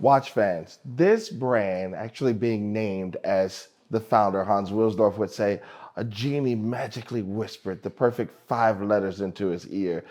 watch fans, this brand actually being named as the founder, Hans Wilsdorf would say, a genie magically whispered the perfect 5 letters into his ear,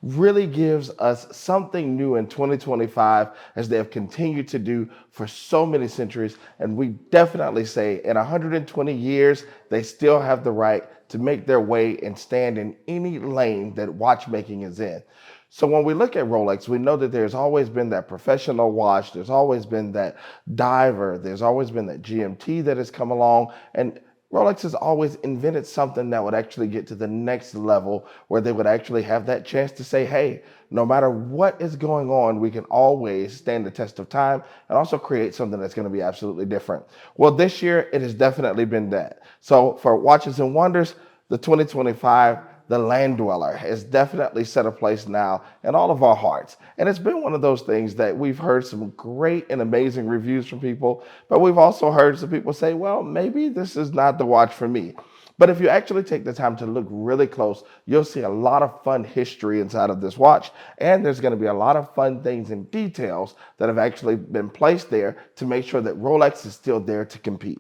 really gives us something new in 2025 as they have continued to do for so many centuries. And we definitely say in 120 years, they still have the right to make their way and stand in any lane that watchmaking is in. So when we look at Rolex, we know that there's always been that professional watch, there's always been that diver, there's always been that GMT that has come along, and Rolex has always invented something that would actually get to the next level where they would actually have that chance to say, hey, no matter what is going on, we can always stand the test of time and also create something that's going to be absolutely different. Well, this year, it has definitely been that. So for Watches and Wonders, the 2025 the Land-Dweller has definitely set a place now in all of our hearts. And it's been one of those things that we've heard some great and amazing reviews from people, but we've also heard some people say, well, maybe this is not the watch for me. But if you actually take the time to look really close, you'll see a lot of fun history inside of this watch. And there's going to be a lot of fun things and details that have actually been placed there to make sure that Rolex is still there to compete.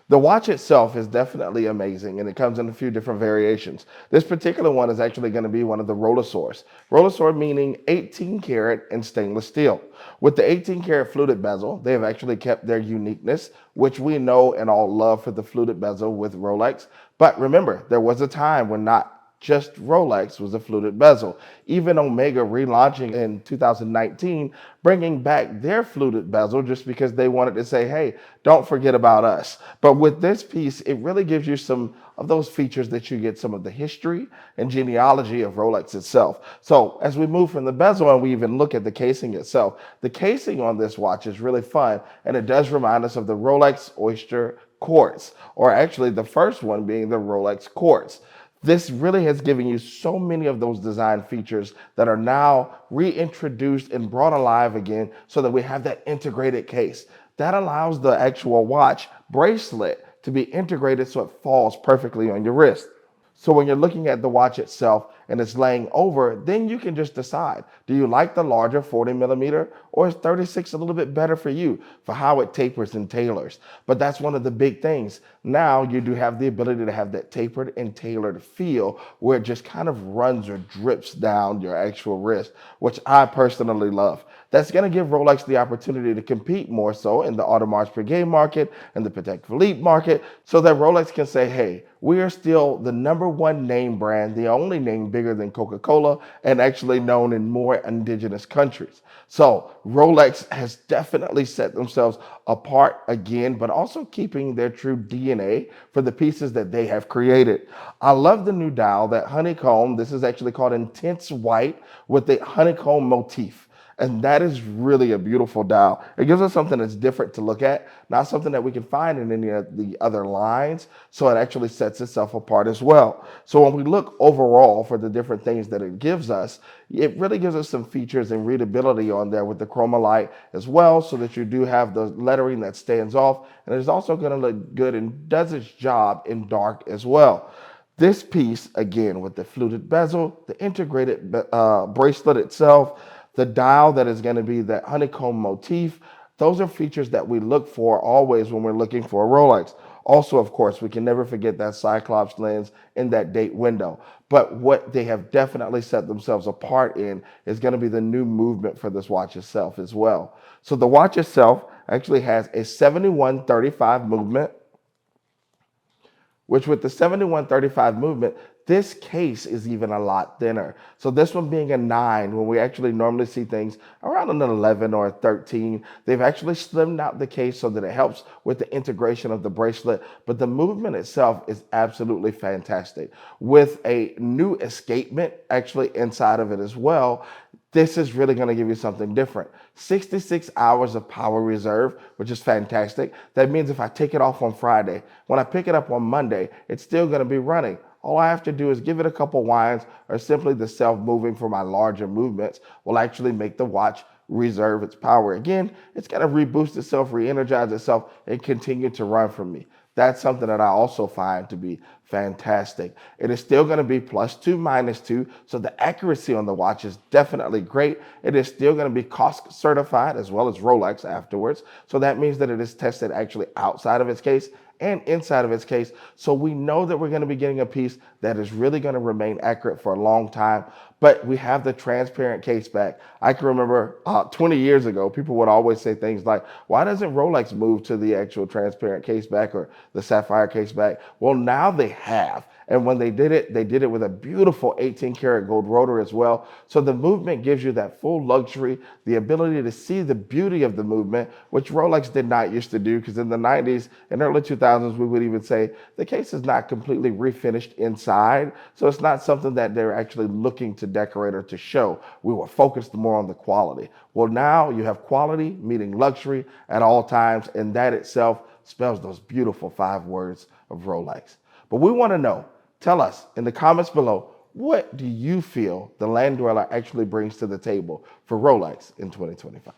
The watch itself is definitely amazing, and it comes in a few different variations. This particular one is actually going to be one of the Rolesors. Rolesor meaning 18 karat in stainless steel. With the 18 karat fluted bezel, they have actually kept their uniqueness, which we know and all love for the fluted bezel with Rolex. But remember, there was a time when not just Rolex was a fluted bezel. Even Omega relaunching in 2019, bringing back their fluted bezel just because they wanted to say, hey, don't forget about us. But with this piece, it really gives you some of those features that you get some of the history and genealogy of Rolex itself. So as we move from the bezel and we even look at the casing itself, the casing on this watch is really fun, and it does remind us of the Rolex Oyster Quartz, or actually the first one being the Rolex Quartz. This really has given you so many of those design features that are now reintroduced and brought alive again so that we have that integrated case. That allows the actual watch bracelet to be integrated so it falls perfectly on your wrist. So when you're looking at the watch itself and it's laying over, then you can just decide, do you like the larger 40 millimeter, or is 36 a little bit better for you for how it tapers and tailors? But that's one of the big things. Now you do have the ability to have that tapered and tailored feel where it just kind of runs or drips down your actual wrist, which I personally love. That's going to give Rolex the opportunity to compete more so in the Audemars Piguet market and the Patek Philippe market, so that Rolex can say, hey, we are still the #1 name brand, the only name bigger than Coca-Cola, and actually known in more indigenous countries. So Rolex has definitely set themselves apart again, but also keeping their true DNA for the pieces that they have created. I love the new dial, that honeycomb. This is actually called Intense White with the honeycomb motif. And that is really a beautiful dial. It gives us something that's different to look at, not something that we can find in any of the other lines. So it actually sets itself apart as well. So when we look overall for the different things that it gives us, it really gives us some features and readability on there with the chroma light as well, so that you do have the lettering that stands off. And it's also going to look good and does its job in dark as well. This piece, again, with the fluted bezel, the integrated bracelet itself, the dial that is going to be that honeycomb motif, those are features that we look for always when we're looking for a Rolex. Also, of course, we can never forget that Cyclops lens in that date window. But what they have definitely set themselves apart in is going to be the new movement for this watch itself as well. So the watch itself actually has a 71-35 movement, which with the 71-35 movement, this case is even a lot thinner. So this one being a 9, when we actually normally see things around an 11 or a 13, they've actually slimmed out the case so that it helps with the integration of the bracelet. But the movement itself is absolutely fantastic, with a new escapement actually inside of it as well. This is really going to give you something different. 66 hours of power reserve, which is fantastic. That means if I take it off on Friday, when I pick it up on Monday, it's still going to be running. All I have to do is give it a couple winds, or simply the self-moving for my larger movements will actually make the watch reserve its power again. It's going to reboost itself, re-energize itself, and continue to run for me. That's something that I also find to be fantastic. It is still going to be +2, -2, so the accuracy on the watch is definitely great. It is still going to be cost certified as well as Rolex afterwards. So that means that it is tested actually outside of its case and inside of its case. So we know that we're going to be getting a piece that is really going to remain accurate for a long time. But we have the transparent case back. I can remember 20 years ago, people would always say things like, why doesn't Rolex move to the actual transparent case back or the sapphire case back? Well, now they have. And when they did it with a beautiful 18 karat gold rotor as well. So the movement gives you that full luxury, the ability to see the beauty of the movement, which Rolex did not used to do, because in the 90s and early 2000s, we would even say the case is not completely refinished inside. So it's not something that they're actually looking to decorate or to show. We were focused more on the quality. Well, now you have quality meeting luxury at all times, and that itself spells those beautiful 5 words of Rolex. But we want to know, tell us in the comments below, what do you feel the Land-Dweller actually brings to the table for Rolex in 2025?